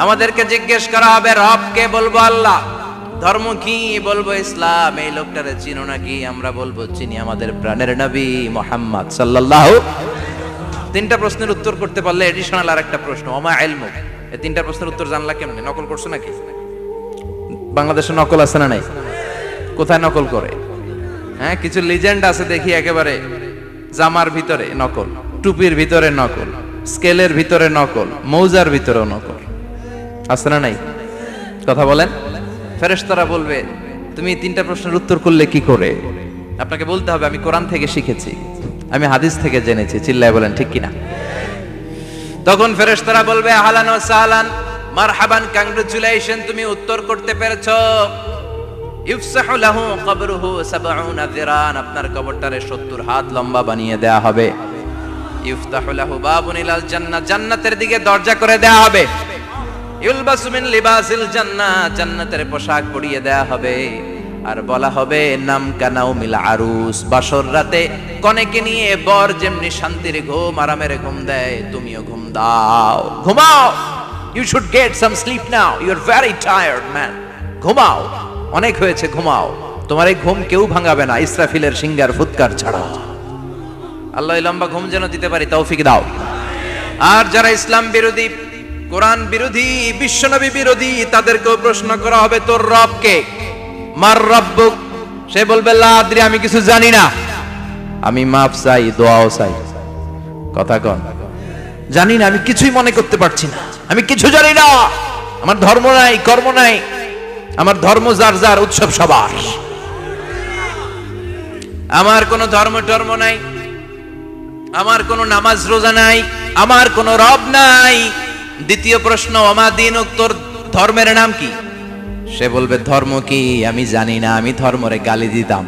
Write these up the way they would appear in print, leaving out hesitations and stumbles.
আমাদেরকে জিজ্ঞেস করা হবে রবকে, বলবো আল্লাহ। ধর্ম কি? বলবো ইসলাম। এই লোকটারে চিনো নাকি? আমরা বলবো চিনি, আমাদের প্রাণের নবী মুহাম্মদ সাল্লাল্লাহু। তিনটা প্রশ্নের উত্তর করতে পারলে এডিশনাল আর একটা প্রশ্ন, ওমা ইলমু। এই তিনটা প্রশ্নের উত্তর জানলা কেমনে? নকল করছো নাকি? বাংলাদেশে নকল আছে না নাই? কোথায় নকল করে? হ্যাঁ, কিছু লিজেন্ড আছে দেখি, একেবারে জামার ভিতরে নকল, টুপির ভিতরে নকল, স্কেলের ভিতরে নকল, মৌজার ভিতরেও নকল আছে না নাই? কথা বলেন। ফেরেশতারা বলবে তুমি তিনটা প্রশ্নের উত্তর করলে কি করে? আপনাকে বলতে হবে আমি কোরআন থেকে শিখেছি, আমি হাদিস থেকে জেনেছি। চিল্লায় বলেন ঠিক কিনা? তখন ফেরেশতারা বলবে আহলান ওয়া সাহলান, মারহাবান, কংগ্রাচুলেশন, তুমি উত্তর করতে পেরেছো। ইফসাহু লাহু কবরুহু 70 যিরান, আপনার কবরটারে 70 হাত লম্বা বানিয়ে দেয়া হবে। ইফতাহু লাহু বাবুন ইলাল জান্নাহ, জান্নাতের দিকে দরজা করে দেয়া হবে। ইউলবাসু মিন লিবাসিল জান্নাহ, জান্নাতের পোশাক পরিয়ে দেয়া হবে। আর বলা হবে নাম কানাউমিল আরুস, বাসর রাতে কনেকে নিয়ে বর যেমনি শান্তির ঘুম, আরামের ঘুম দেয়, তুমিও ঘুম দাও, ঘুমাও। You should get some sleep now, you are very tired man. ঘুমাও, অনেক হয়েছে, ঘুমাও। তোমার এই ঘুম কেউ ভাঙাবে না ইসরাফিলের সিঙ্গার ফুৎকার ছাড়া। আল্লাহ লম্বা ঘুম যেন দিতে পারি, তৌফিক দাও। আর যারা ইসলাম বিরোধী, কোরআন বিরোধী, বিশ্বনবী বিরোধী, তাদেরকেও প্রশ্ন করা হবে তোর রব কে? মার রব্বুক? সে বলবে লা আদরি, আমি কিছু জানি না। আমি মাফ চাই, দোয়াও চাই। কথা কন, জানি না, আমি কিছুই মনে করতে পারছি না, আমি কিছু জানি না। আমার ধর্ম নাই, কর্ম নাই, আমার ধর্ম যার যার, উৎসব সবার। আমার কোনো ধর্ম টর্ম নাই, আমার কোনো নামাজ রোজা নাই, আমার কোনো রব নাই। দ্বিতীয় প্রশ্ন, ওমা দীনুক, তোর ধর্মের নাম কি? সে বলবে ধর্ম কি আমি জানি না, আমি ধর্মরে গালি দিতাম,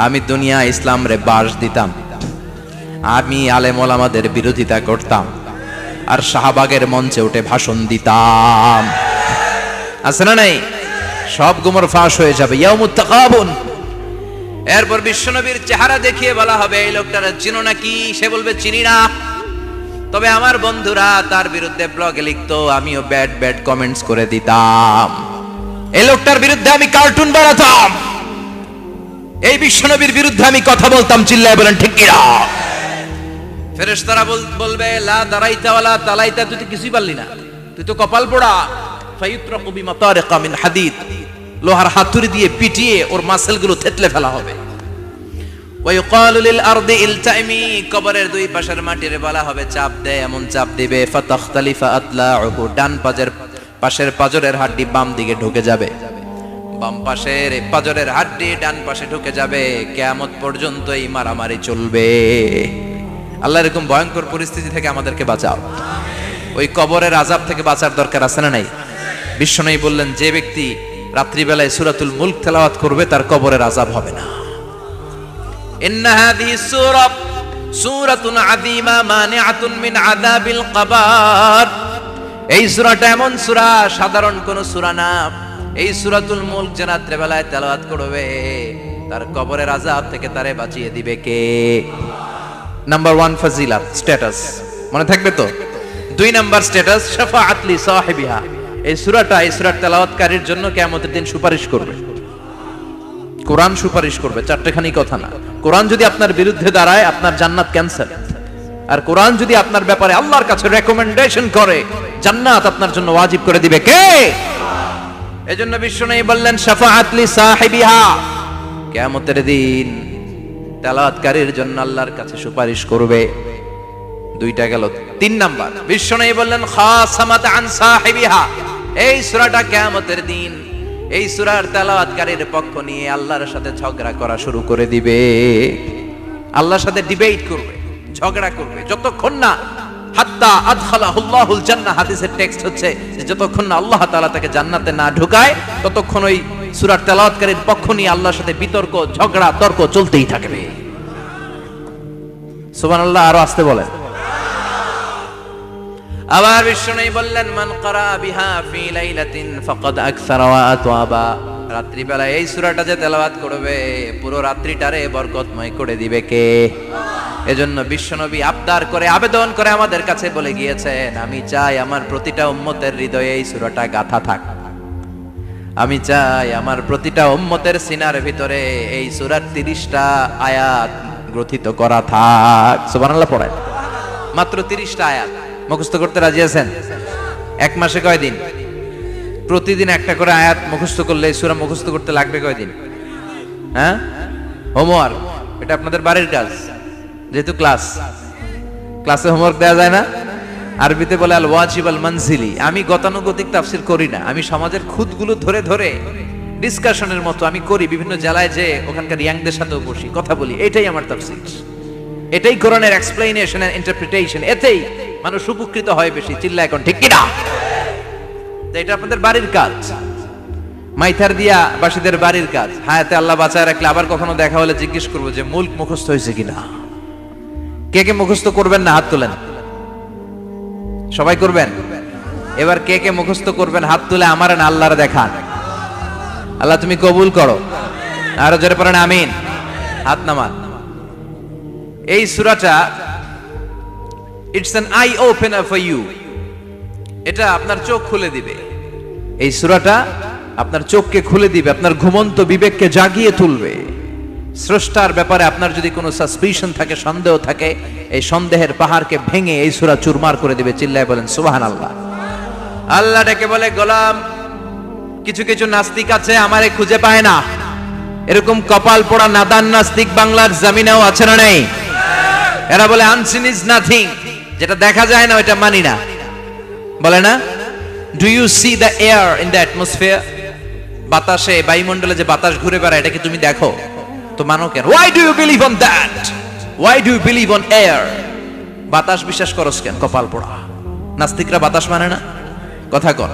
আমি দুনিয়া ইসলাম রে বাস দিতাম, আমি আলেম ওলামাদের বিরোধিতা করতাম, আর শাহবাগের মঞ্চে উঠে ভাষণ দিতাম। আছে না নাই? সব গুমর ফাঁস হয়ে যাবে, ইয়াউমুত তাকাবুন। এরপর বিশ্বনবীর চেহারা দেখিয়ে বলা হবে এই লোকটারে চিনো নাকি? সে বলবে চিনি না, তবে আমার বন্ধুরা তার বিরুদ্ধে ব্লগে লিখতো, আমিও ব্যাড ব্যাড কমেন্টস করে দিতাম, এই লোকটার বিরুদ্ধে আমি কার্টুন বানাতাম, এই বিশ্বনবীর বিরুদ্ধে আমি কথা বলতাম। চিল্লায় বলেন ঠিক কিনা? ফেরেশতারা বলবে লা দারাইতা ওয়ালা তালাইতা, তুই তো কিছুই পারলি না, তুই তো কপাল পোড়া। ফায়ুতরাকু বিমাতারিকা মিন হাদিদ, লোহার হাতুড়ি দিয়ে পিটিয়ে ওর মাসেলগুলো থেতলে ফেলা হবে। ওয়ায়ুকালু লিল আরদি ইলতাইমি, কবরের দুই পাশের মাটির বলা হবে চাপ দে, এমন চাপ দিবে ফাতাখতালিফা আতলাউহু, ডান পাশের পাজরের হাড্ডি বাম দিকে ঢুকে যাবে, বাম পাশের পাজরের হাড্ডি ডান পাশে ঢুকে যাবে। কিয়ামত পর্যন্ত এই মারামারি চলবে। আল্লাহ এরকম ভয়ঙ্কর পরিস্থিতি থেকে আমাদেরকে বাঁচাও। ওই কবরের আযাব থেকে বাঁচার দরকার আছে না নাই? বিশ্বনবী বললেন যে ব্যক্তি রাত্রিবেলায় সূরাতুল মুলক তেলাওয়াত করবে তার কবরের আযাব হবে না। ইন্না হাযিহি সূরাতুন আযীমা মানিআতুন মিন আযাবিল কবর, এই সূরাটা এমন সূরা, সাধারণ কোন সূরা না। এই সূরাতুল মুলক যে রাত্রিবেলায় তেলাওয়াত করবে তার কবরের আযাব থেকে তারে বাঁচিয়ে দিবে কে? নাম্বার 1 ফাজিলাত, স্ট্যাটাস, মনে থাকবে তো? 2 নাম্বার স্ট্যাটাস শাফাআত লি সাহিবিহা, এই সূরাটা, এই সূরার তেলাওয়াতকারীর জন্য কিয়ামতের দিন সুপারিশ করবে। কোরআন সুপারিশ করবে, চারটেখানি কথা না। কোরআন যদি আপনার বিরুদ্ধে দাঁড়ায় আপনার জান্নাত ক্যান্সেল, আর কোরআন যদি আপনার ব্যাপারে আল্লাহর কাছে রেকমেন্ডেশন করে জান্নাত আপনার জন্য ওয়াজিব করে দিবে কে? এজন্য বিশ্বনবী বললেন শাফাআত লি সাহিবিহা, কিয়ামতের দিন তেলাওয়াতকারীর জন্য আল্লাহর কাছে সুপারিশ করবে। 2টা গেল। 3 নাম্বার বিশ্বনবী বললেন খাসামাত আন সাহিবিহা, এই সূরাটা কিয়ামতের দিন এই সূরার তেলাওয়াতকারীর পক্ষ নিয়ে আল্লাহর সাথে ঝগড়া করা শুরু করে দিবে, আল্লাহর সাথে ডিবেট করবে, ঝগড়া করবে, যতক্ষণ না হাত্তা আদখালাহুল্লাহুল জান্নাহ। হাদিসের টেক্সট হচ্ছে যে যতক্ষণ না আল্লাহ তাআলা তাকে জান্নাতে না ঢুকায় ততক্ষণ ওই সূরার তেলাওয়াতকারীর পক্ষ নিয়ে আল্লাহর সাথে বিতর্ক, ঝগড়া, তর্ক চলতেই থাকবে। সুবহানাল্লাহ, আরো আসতে বলেন। আবার বিশ্বনবী বললেন মান ক্বারা বিহা ফি লাইলাতিন ফাকাদ আকসারা ওয়া আতওয়াবা, রাত্রিবেলা এই সূরাটা যে তেলাওয়াত করবে পুরো রাত্রিটারে বরকতময় করে দিবে কে? এজন্য বিশ্বনবী আবদার করে আবেদন করে আমাদের কাছে বলে গিয়েছেন, আমি চাই আমার প্রতিটা উম্মতের হৃদয়ে এই সূরাটা গাঁথা থাক। আমি চাই আমার প্রতিটা উম্মতের সিনার ভিতরে এই সূরার 30টা আয়াত গ্রথিত করা থাক। সুবহানাল্লাহ পড়েন। মাত্র 30টা আয়াত মুখস্থ করতে রাজি আছেন? এক মাসে কয়দিন? প্রতিদিন একটা করে আয়াত মুখস্থ করলে সূরা মুখস্থ করতে লাগবে কয়দিন? হ্যাঁ, হোমওয়ার্ক। এটা আপনাদের বাড়ির কাজ, যেহেতু ক্লাসে হোমওয়ার্ক দেওয়া যায় না। আরবিতে বলে আল ওয়াজিব আল মানজিলি। আমি গতানুগতিক তাফসীর করি না, আমি সমাজের খুঁতগুলো ধরে ধরে ডিসকাশনের মতো আমি করি। বিভিন্ন জেলায় যে ওখানকার ইয়াংদের সাথেও বসি, কথা বলি। এটাই আমার তাফসীর, এটাই কোরআনের এক্সপ্লেনেশন এন্ড ইন্টারপ্রিটেশন। এতেই মানুষ উপকৃত হয় বেশি। চিল্লা এখন ঠিক কিনা? এটা আপনাদের বাড়ির কাজ, মাইথার দিয়া বাসীদের বাড়ির কাজ। হায়াতে আল্লাহ বাঁচায় রাখলে আবার কখনো দেখা হলে জিজ্ঞেস করবো যে মুল্ক মুখস্থ হয়েছে কিনা। কে কে মুখস্থ করবেন না হাত তোলেন। সবাই করবেন। এবার কে কে মুখস্থ করবেন হাত তুলে আমার না আল্লাহর দেখান। আল্লাহ তুমি কবুল করো। আরো জোরে পড়েন আমিন। হাত নামান। এই সূরাটা it's an eye opener for you. এটা আপনার চোখ খুলে দিবে। এই সূরাটা আপনার চোখকে খুলে দিবে, আপনার ঘুমন্ত বিবেককে জাগিয়ে তুলবে। স্রষ্টার ব্যাপারে আপনার যদি কোনো সাসপিশন থাকে, সন্দেহ থাকে, এই সন্দেহের পাহাড়কে ভেঙে এই সূরা চুরমার করে দিবে। চিল্লায় বলেন সুবহানাল্লাহ। আল্লাহ ডেকে বলে, গোলাম, কিছু কিছু নাস্তিক আছে আমারে খুঁজে পায় না। এরকম কপাল পোড়া নাদান নাস্তিক বাংলার জমিনেও আছে না নেই? এরা বলে আনসিন ইজ নাথিং, যেটা দেখা যায় না ওইটা মানি না। বলে না, do you see the air in the atmosphere? বাতাসে, বায়ুমণ্ডলে যে বাতাস ঘুরে বেড়ায়, এটাকে তুমি দেখো তো মানো কেন? Why do you believe on that? Why do you believe on air? বাতাস বিশ্বাস করস কেন? কপাল পোড়া নাস্তিকরা বাতাস মানে না। কথা কর।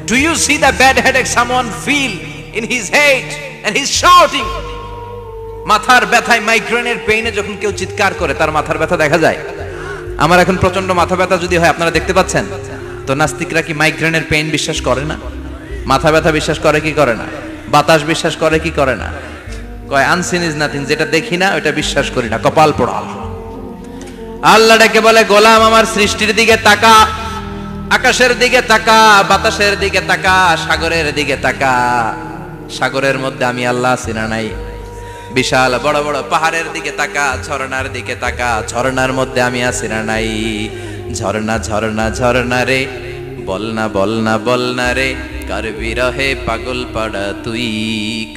Do you see the bad headache someone feel in his head and he is shouting? মাথার ব্যথায়, মাইগ্রেনের পেইনে যখন কেউ চিৎকার করে তার মাথার ব্যথা দেখা যায়। আমার এখন প্রচন্ড মাথা ব্যথা যদি হয়, আপনারা দেখতে পাচ্ছেন তো। নাস্তিকরা কি মাইগ্রেনের পেইন বিশ্বাস করে না? মাথা ব্যথা বিশ্বাস করে কি করে না? বাতাস বিশ্বাস করে কি করে না? কয় আনসিন ইজ নাথিং, যেটা দেখি না ওটা বিশ্বাস করি না। কপাল পোড়া। আল্লাহ ডেকে বলে, গোলাম আমার সৃষ্টির দিকে তাকা, আকাশের দিকে তাকা, বাতাসের দিকে তাকা, সাগরের দিকে তাকা। সাগরের মধ্যে আমি আল্লাহ আছি না নাই? বিশাল বড় বড় পাহাড়ের দিকে তাকা, ঝর্ণার দিকে তাকা, ঝর্ণার মধ্যে আমি আছি না নাই? ঝর্ণা ঝর্ণা ঝর্ণা রে, বলনা বলনা বলনা রে, কার বিরহে পাগল পাড়া তুই,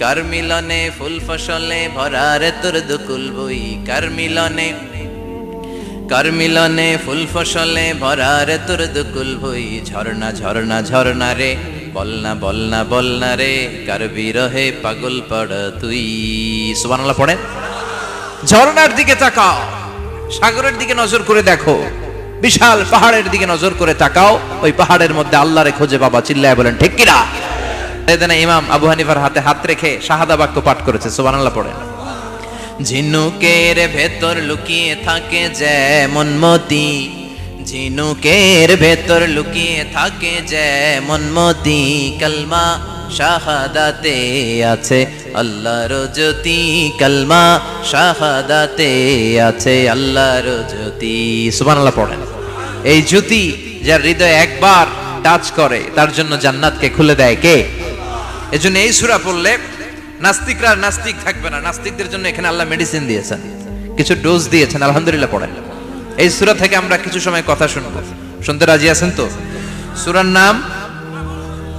কার মিলনে ফুল ফসলে ভরা রে তোর দুকুল বই, কার মিলনে ফুল ফসলে ভরা রে তোর দুকুল বই। ঝর্ণা ঝর্ণা ঝর্ণা রে, বলনা বলনা বলনা রে, কার বিরহে পাগল পাড়া তুই। সুবহানাল্লাহ পড়েন। ঝর্ণার দিকে তাকাও, সাগরের দিকে নজর করে দেখো, বিশাল পাহাড়ের দিকে নজর করে তাকাও, ওই পাহাড়ের মধ্যে আল্লাহরে খোঁজে বাবা। চিল্লায় বলেন ঠিক কিনা? এখানে ইমাম আবু হানিফার হাতে হাত রেখে শাহাদা বাক্য পাঠ করেছে। সুবহানাল্লাহ পড়েন। ঝিনুকের ভেতর লুকিয়ে থাকে যেমন মতি, ঝিনুকের ভেতর লুকিয়ে থাকে যেমন মতি, কালমা শাহাদাতে আছে আল্লাহর জ্যোতি, কালমা শাহাদাতে আছে আল্লাহর জ্যোতি। সুবহানাল্লাহ পড়েন। এই জ্যোতি যার হৃদয়ে একবার টাচ করে তার জন্য জান্নাতকে খুলে দেয় কে? এজন্য এই সূরা পড়লে নাস্তিকরা নাস্তিক থাকবে না। নাস্তিকদের জন্য এখানে আল্লাহ মেডিসিন দিয়েছেন, কিছু ডোজ দিয়েছেন। আলহামদুলিল্লাহ পড়েন। এই সূরা থেকে আমরা কিছু সময় কথা শুনবো। শুনতে রাজি আছেন তো? সূরার নাম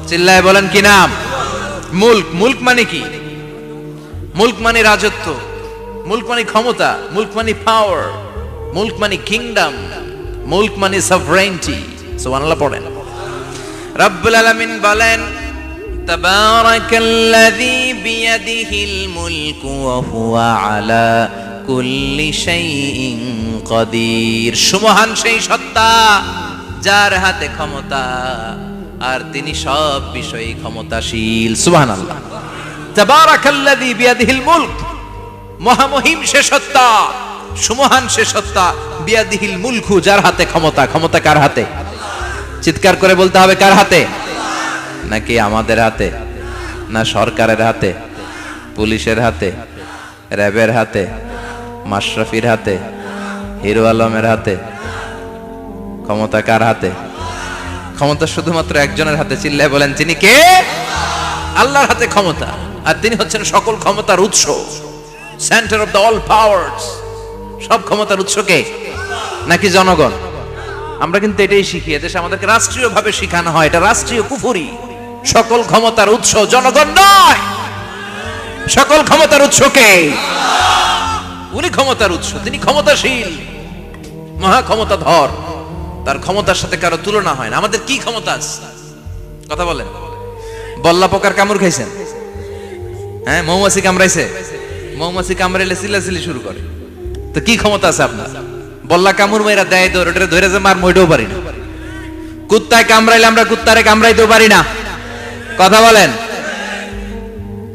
চিল্লায় বলেন কি নাম? মুলক। মুলক মানে কি? মুলক মানে রাজত্ব, মুলক মানে ক্ষমতা, মুলক মানে পাওয়ার, মুলক মানে কিংডম, মুলক মানে সভরেনিটি। সুবহানাল্লাহ পড়েন। রব্বুল আলামিন বলেন, তাবারাকাল্লাযী বিয়াদিহিল মুলকু ওয়া হুয়া আলা কুল্লি শাইইন কাদির। সুমহান সেই সত্তা যার হাতে ক্ষমতা আর তিনি সব বিষয়ে ক্ষমতাশীল। সুবহানাল্লাহ। তাবারাকাল্লাযী বিয়াদিহিল মুলক, মহামহিম সে সত্তা, সুমহান সে সত্তা, বিয়াদিহিল মুলকু, যার হাতে ক্ষমতা। ক্ষমতা কার হাতে? চিৎকার করে বলতে হবে কার হাতে? নাকি আমাদের হাতে? না সরকারের হাতে, পুলিশের হাতে, র্যাবের হাতে, মাশরাফির হাতে, হিরো আলমের হাতে? ক্ষমতা কার হাতে? ক্ষমতা শুধুমাত্র একজনের হাতে। চিল্লায় বলেন তিনি কে? আল্লাহর হাতে ক্ষমতা, আর তিনি হচ্ছেন সকল ক্ষমতার উৎস, centre of the all powers. সব ক্ষমতার উৎস কে? নাকি জনগণ? আমরা কিন্তু এটাই শিখি, এদেশে আমাদেরকে রাষ্ট্রীয়ভাবে শিখানো হয়, এটা রাষ্ট্রীয় কুফরি। সকল ক্ষমতার উৎস জনগণ নয়, সকল ক্ষমতার উৎস কে? উনি ক্ষমতার উৎস, তিনি ক্ষমতাশীল, মহা ক্ষমতাধর, তার ক্ষমতার সাথে কারো তুলনা হয় না। আমাদের কি ক্ষমতা আছে? কথা বলেন। বল্লা পোকার কামড় খাইছেন? হ্যাঁ, মৌমাছি কামড়াইছে? মৌমাছি কামড়াইলে চিল্লাচিল্লি শুরু করে, তো কি ক্ষমতা আছে আপনার? বল্লা কামড় মেয়েরা দেয় দৌড়, ওটা ধরে যে মার মইটাও পারি না। কুত্তায় কামড়াইলে আমরা কুত্তারে কামড়াইতেও পারি না। কথা বলেন।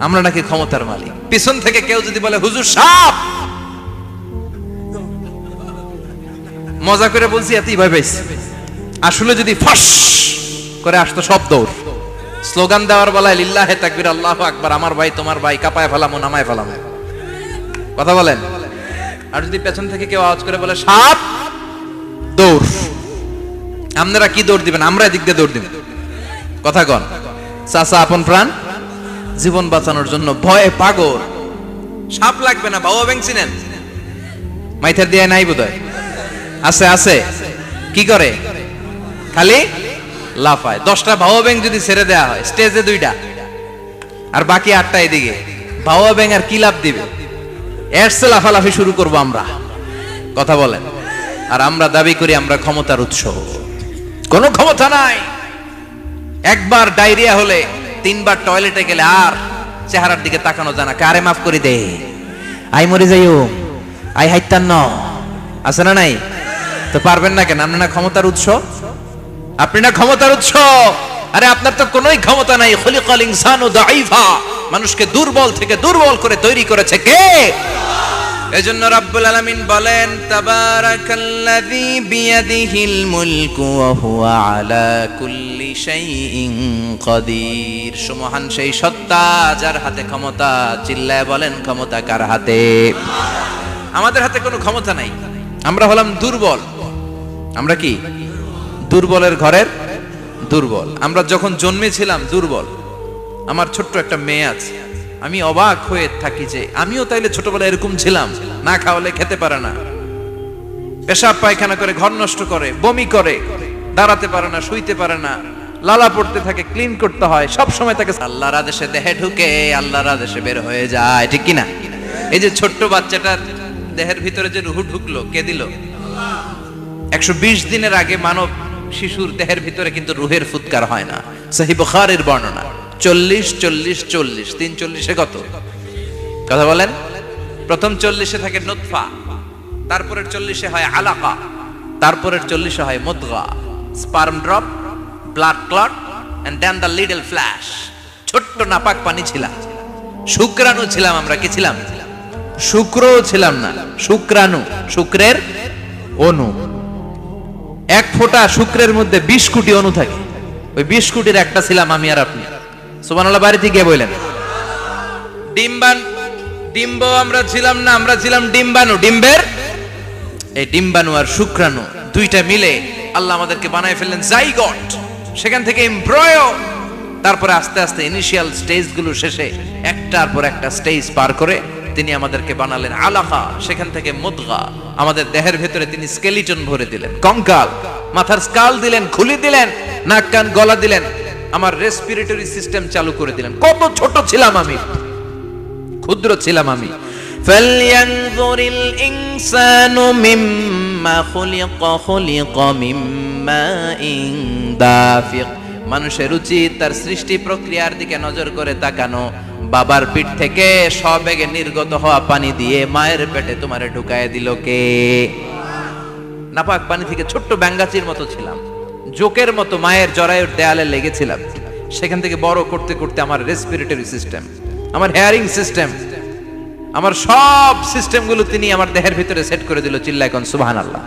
আমরা নাকি ক্ষমতার মালিক। পিছন থেকে কেউ যদি বলে হুজুর সাপ, মজা করে বলছি, এতই ভয় পাইছি। আসলে যদি ফস করে আসতো সব দৌড়। স্লোগান দেওয়ার বেলায় লিল্লাহে তাকবীর, আল্লাহু আকবার, আমার ভাই তোমার ভাই, কাপায় ফেলামো নামায় ফেলামো। কথা বলেন। আর যদি পেছন থেকে কেউ আওয়াজ করে বলে সাপ, দৌড়। আপনারা কি দৌড় দিবেন? আমরা এদিক দিয়ে দৌড় দিব। কথা কন। চাচা আপন প্রাণ জীবন বাঁচানোর জন্য ভয়ে পাগল। সাপ লাগবে না, বাবা ব্যাং চিনেন? মাইথার দিয়ে নাই বোধহয়। আছে আছে। কি করে? খালি লাফায়। 10টা ভাওয়া ব্যাং যদি ছেড়ে দেয়া হয়, স্টেজে 2টা আর বাকি 8টা এদিকে, ভাওয়া ব্যাং আর কি লাভ দিবে? এরসে লাফালাফি শুরু করবো আমরা। কথা বলেন। আর আমরা দাবি করি আমরা ক্ষমতার উৎস। কোনো ক্ষমতা নাই। একবার ডায়রিয়া হলে 3বার টয়লেটে গেলে আর চেহারার দিকে তাকানো যায় না। কারে মাফ করে দে, আই মরে যাইও, আই হাইতান ন, আছে না নাই? তো পারবেন না কেন? আপনি না ক্ষমতার উৎস, আপনি না ক্ষমতার উৎস। আরে আপনার তো কোনোই ক্ষমতা নাই। খলিকাল ইনসানু দাঈফা, মানুষকে দুর্বল থেকে দুর্বল করে তৈরি করেছে কে? এজন্য রাব্বুল আলামিন বলেন তাবারাকাল্লাযী বিয়াদিহিল মুলকু ওয়া হুয়া আলা কুল্লি শাইইন কাদির। সুমহান সেই সত্তা যার হাতে ক্ষমতা। চিল্লায় বলেন ক্ষমতা কার হাতে? আমাদের হাতে কোনো ক্ষমতা নাই। আমরা হলাম দুর্বল। আমরা কি? দুর্বলের ঘরের দুর্বল। আমরা যখন জন্মেছিলাম দুর্বল। আমার ছোট্ট একটা মেয়ে আছে, আমি অবাক হয়ে থাকি যে আমিও তাইলে ছোটবেলায় এরকম ছিলাম। না খাওয়ালে খেতে পারে না, পেশাব পায়খানা করে, ঘর নষ্ট করে, বমি করে, দাঁড়াতে পারে না, শুইতে পারে না, লালা পড়তে থাকে, ক্লিন করতে হয়, সব সময় তাকে আল্লাহর আদেশে দেহে ঢুকে, আল্লাহর আদেশে বের হয়ে যায়। ঠিক কিনা? এই যে ছোট্ট বাচ্চাটার দেহের ভিতরে যে রুহু ঢুকলো, কে দিল? 120 দিনের আগে মানব শিশুর দেহের ভিতরে কিন্তু রুহের ফুৎকার হয় না। সহিহ বুখারীর বর্ণনা 40 40 40 340 কত? কথা বলেন। প্রথম 40 থাকে নুতফা, তারপরের 40 হয় আলাকা, তারপরের 40 হয় মুদগা, sperm drop, blood clot and then the little flesh. ছোট্ট নাপাক পানি ছিলাম, শুক্রাণু ছিলাম আমরা। কি ছিলাম? শুক্রও ছিলাম না, শুক্রাণু, শুক্রের অণু। এক ফোঁটা শুক্রের মধ্যে 20 কোটি অণু থাকে। ওই 20 কোটির একটা ছিলাম আমি আর আপনি। সুবহানাল্লাহ। বাড়িতে গিয়ে বললেন ডিম্ব আমরা ছিলাম না, আমরা ছিলাম ডিম্বাণু। ডিম্বের এই ডিম্বাণু আর শুক্রাণু দুইটা মিলে আল্লাহ আমাদেরকে বানায় ফেললেন জাইগট। সেখান থেকে এমব্রয়ো, তারপরে আস্তে আস্তে ইনিশিয়াল স্টেজগুলো শেষে একটার পর একটা স্টেজ পার করে তিনি আমাদেরকে বানালেন আলাকা। সেখান থেকে মুদগা, আমাদের দেহের ভেতরে তিনি স্কেলিটন ভরে দিলেন, কঙ্কাল, মাথার স্কাল দিলেন, খুলি দিলেন, নাক কান গলা দিলেন, আমার রেসপিরেটরি সিস্টেম চালু করে দিলেন। কত ছোট ছিলাম আমি, ক্ষুদ্র ছিলাম আমি। ফালয়ানজুরিল ইনসানু মিম্মা খুলিকা, খুলিকা মিম্মা ইন দাফিক। মানুষের উচিত তার সৃষ্টি প্রক্রিয়ার দিকে নজর করে তাকানো। বাবার পিঠ থেকে সবেগে নির্গত হওয়া পানি দিয়ে মায়ের পেটে তোমারে ঢুকায় দিল কে? নাপাক পানি থেকে ছোট্ট ব্যাঙ্গাচির মতো ছিলাম, জোকের মতো মায়ের জরায়ুর দেয়ালে লেগেছিলাম। সেখান থেকে বড় করতে করতে আমার রেসপিরেটরি সিস্টেম, আমার হেয়ারিং সিস্টেম, আমার সব সিস্টেমগুলো তিনি আমার দেহের ভিতরে সেট করে দিল। চিল্লায় কোন সুবহানাল্লাহ।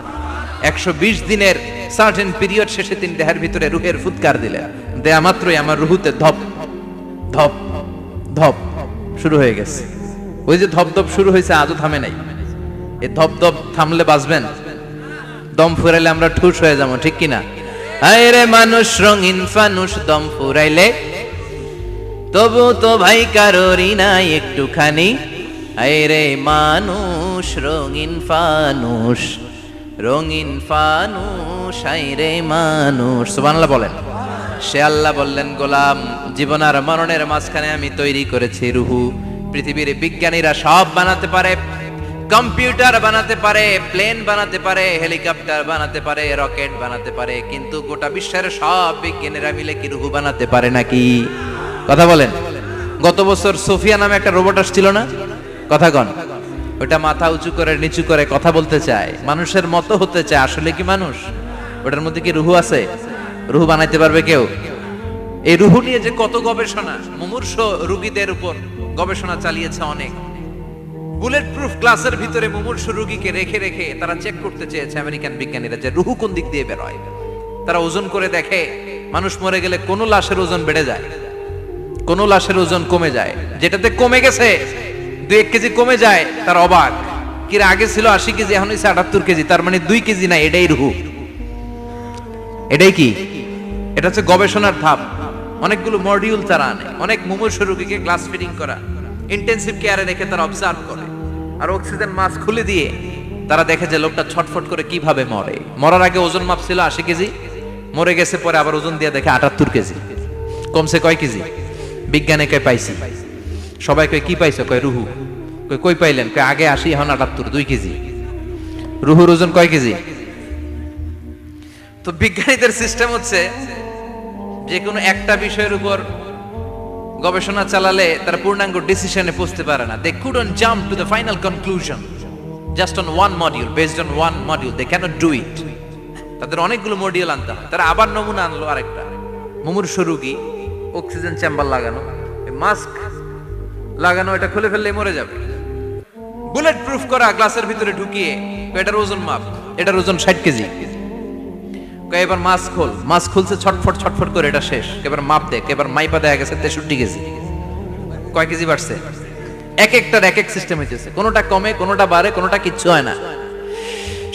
120 দিনের সার্টেন পিরিয়ড শেষে তিনি দেহের ভিতরে রুহের ফুৎকার দিলেন। দেয়া মাত্রই আমার রুহুতে ধপ ধপ ধপ শুরু হয়ে গেছে। ওই যে ধপধপ শুরু হয়েছে আজও থামে নাই। এই ধপধপ থামলে বাঁচবেন, দম ফুরাইলে আমরা ঠুস হয়ে যাবো, ঠিক কিনা? হায় রে মানুষ রঙিন ফানুষ, দম ফুরাইলে তবু তো ভাই কারোরই নাই একটুখানি। হায় রে মানুষ রঙিন ফানুষ, রঙিন ফানুষ, হায় রে মানুষ। সুবহানাল্লাহ বলেন। সে আল্লাহ বললেন, গোলাম জীবন আর মরণের মাঝখানে আমি তৈরি করেছি রুহু। পৃথিবীর বিজ্ঞানীরা সব বানাতে পারে, কম্পিউটার বানাতে পারে, প্লেন বানাতে পারে, হেলিকপ্টার বানাতে পারে, রকেট বানাতে পারে, কিন্তু গোটা বিশ্বের সব বিজ্ঞানীরা মিলে কি রুহু বানাতে পারে নাকি? কথা বলেন। গত বছর সোফিয়া নামে একটা রোবট আসছিল না? কথা কন। ওটা মাথা উঁচু করে নিচু করে কথা বলতে চায়, মানুষের মতো হতে চায়। আসলে কি মানুষ? ওটার মধ্যে কি রুহু আছে? রুহু বানাইতে পারবে কেউ? এই রুহু নিয়ে যে কত গবেষণা, মুমূর্ষ রোগীদের উপর গবেষণা চালিয়েছে অনেক। বুলেট প্রুফ গ্লাসের ভিতরে মুমূর্ষ রোগীকে রেখে রেখে তারা চেক করতে চেয়েছে আমেরিকান বিজ্ঞানীরা যে রুহু কোন দিক দিয়ে বের হয়। তারা ওজন করে দেখে, মানুষ মরে গেলে কোন লাশের ওজন বেড়ে যায়, কোন লাশের ওজন কমে যায়। যেটাতে কমে গেছে 2-1 কেজি কমে যায়, তার অবাক। কি আগে ছিল 80 কেজি, এখন হইছে 78 কেজি, তার মানে 2 কেজি না, এটাই রুহু। এটাই কি? এটা হচ্ছে গবেষণার ধাপ। অনেকগুলো মডিউল তারা আনে, অনেক মুমূর্ষ রোগীকে গ্লাস ফিটিং করা, ইন্টেনসিভ কেয়ারে রেখে তারা অবজার্ভ করে, আর অক্সিজেন মাস্ক খুলে দিয়ে তারা দেখে যে লোকটা ছটফট করে কিভাবে মরে। মরার আগে ওজন মাপ ছিল 80 কেজি, মরে গেছে পরে আবার ওজন দিয়ে দেখে 78 কেজি। কমছে কয় কেজি? বিজ্ঞানে কয় পাইছি। সবাই কয় কি পাইছো? কয় রুহু। কই পাইলেন? কয় আগে 80 এখন 78, 2 কেজি। রুহুর ওজন কয় কেজি? তো বিজ্ঞানীদের সিস্টেম হচ্ছে যে কোনো একটা বিষয়ের উপর গবেষণা চালালে তারা পূর্ণাঙ্গ ডিসিশনে পৌঁছতে পারে না। They couldn't jump to the final conclusion just on one module, based on one module they cannot do it. তাদের অনেকগুলো মডিউল আনতে হয়। তারা আবার নমুনা আনলো আরেকটা, মুমূর্ষ রোগী, অক্সিজেন চেম্বার লাগানো, মাস্ক লাগানো, এটা খুলে ফেললে মরে যাবে। বুলেট প্রুফ করা গ্লাসের ভিতরে ঢুকিয়ে এটার ওজন মাপ, এটার ওজন 60 কেজি। এবার মাস্ক খোল, মাস্ক খুলছে ছটফট ছটফট করে, এটা শেষ। এবার মাপ দেখ, এবার মাইপা দেখা গেছে 63 কেজি। কয় কেজি বাড়ছে? এক একটার এক এক সিস্টেম হইতেছে, কোনোটা কমে, কোনোটা বাড়ে, কোনোটা কিচ্ছু হয় না।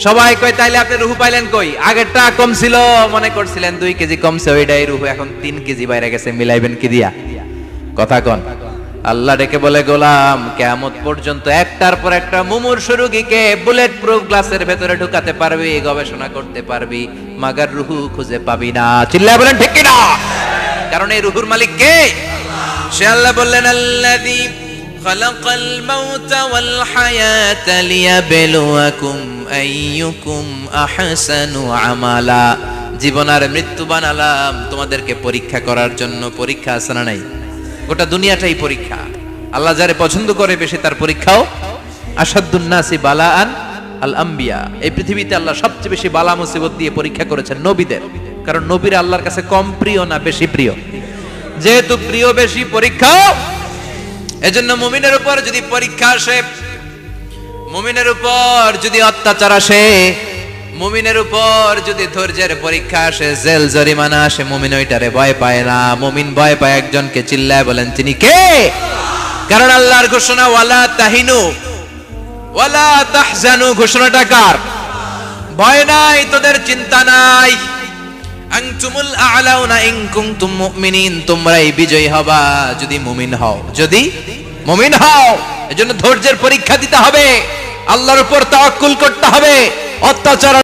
সবাই কয় তাইলে আপনি রুহু পাইলেন কই? আগেরটা কম ছিল, মনে করছিলেন 2 কেজি কমছে, ওইটাই রুহু, এখন 3 কেজি বাইরে গেছে, মিলাইবেন কি দিয়া? কথা কন। আল্লাহ ডেকে বলে, গোলাম কিয়ামত পর্যন্ত একটার পর একটা মুমূর্ষ রোগীকে বুলেট প্রুফ গ্লাসের ভেতরে ঢুকাতে পারবি, গবেষণা করতে পারবি, মাগার রুহু খুঁজে পাবি না। চিল্লায় বলেন ঠিক কি না? কারণ এই রুহুর মালিক কে? সে আল্লাহ বললেন, আল্লাযী খালাকাল মাউতা ওয়াল হায়াতা লিয়াবলুয়াকুম আইয়ুকুম আহসানু আমালা। জীবন আর মৃত্যু বানালাম তোমাদেরকে পরীক্ষা করার জন্য। পরীক্ষা আছে না নাই? গোটা দুনিয়াটাই পরীক্ষা। আল্লাহ যারে পছন্দ করে বেশি তার পরীক্ষাও। আসাদুন নাসি বালাআন আল আম্বিয়া। এই পৃথিবীতে আল্লাহ সবচেয়ে বেশি বালা মুসিবত দিয়ে পরীক্ষা করেছেন নবীদের। কারণ নবীরা আল্লাহর কাছে কম প্রিয় না বেশি প্রিয়? যেহেতু প্রিয় বেশি, পরীক্ষাও। এজন্য মুমিনের উপর যদি পরীক্ষা আসে, মুমিনের উপর যদি অত্যাচার আসে, মুমিনের উপর যদি ধৈর্যের পরীক্ষা আসে, জেল জরিমানা আসে, মুমিন ওইটারে ভয় পায় না। মুমিন ভয় পায় একজনকে। চিল্লায় বলেন তিনি কে? কারণ আল্লাহর ঘোষণা, ওয়ালা তাহিনু ওয়ালা তাহজানু। ঘোষণাটা কার? ভয় নাই, তোদের চিন্তা নাই। আনতুমুল আ'লাউনা ইন কুনতুম মুমিনিন। তোমরাই বিজয়ী হবা যদি মুমিন হও, যদি মুমিন হও। এজন্য ধৈর্যের পরীক্ষা দিতে হবে, আল্লাহর উপর তাওয়াক্কুল করতে হবে। অত্যাচার